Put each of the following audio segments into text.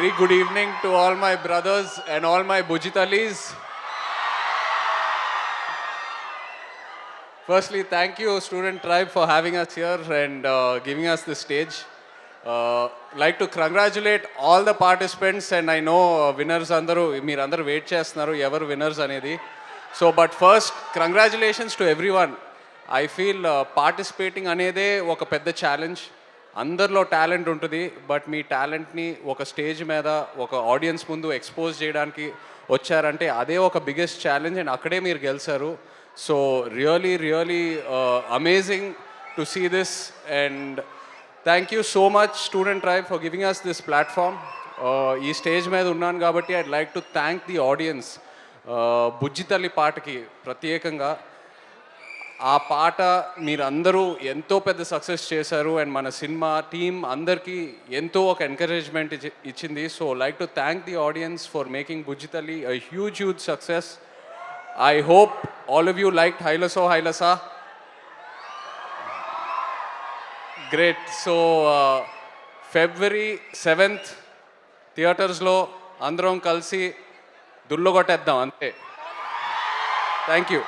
Very good evening to all my brothers and all my Bujitalis. Firstly, thank you, Student Tribe, for having us here and giving us the stage. Like to congratulate all the participants, and I know winners andaru meer andaru wait chestunaru ever winners anedi. So but first, congratulations to everyone. I feel participating anede oka pedda challenge. అందరిలో talent ఉంటుంది, but మీ టాలెంట్ని ఒక stage మీద ఒక audience ముందు expose చేయడానికి వచ్చారంటే అదే ఒక బిగ్గెస్ట్ ఛాలెంజ్, అండ్ అక్కడే మీరు గెలిచారు. So really really amazing to see this, and thank you so much Student Tribe for giving us this platform. ఈ స్టేజ్ మీద ఉన్నాను కాబట్టి I'd like to thank the audience. Bujjithalli పాటకి ప్రత్యేకంగా ఆ పాట మీరందరూ ఎంతో పెద్ద సక్సెస్ చేశారు, అండ్ మన సినిమా టీమ్ అందరికీ ఎంతో ఒక ఎంకరేజ్మెంట్ ఇచ్చింది. So like to thank the audience for making Bujjithalli a huge success. I hope all of you like Hailaso Hailasa. Great. So February 7th థియేటర్స్లో అందరం కలిసి దుల్లగొట్టేద్దాం అంతే. Thank you.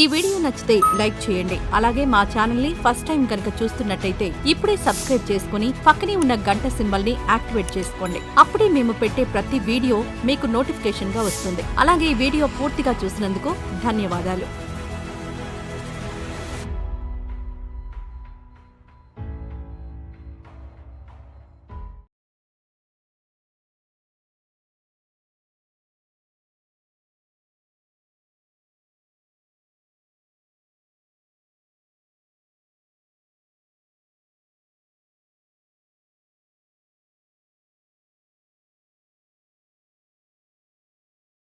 ఈ వీడియో నచ్చితే లైక్ చేయండి. అలాగే మా ఛానల్ ని ఫస్ట్ టైం కనుక చూస్తున్నట్టయితే ఇప్పుడే సబ్స్క్రైబ్ చేసుకుని పక్కనే ఉన్న గంట సింబల్ ని యాక్టివేట్ చేసుకోండి. అప్పుడే మేము పెట్టే ప్రతి వీడియో మీకు నోటిఫికేషన్ గా వస్తుంది. అలాగే ఈ వీడియో పూర్తిగా చూసినందుకు ధన్యవాదాలు.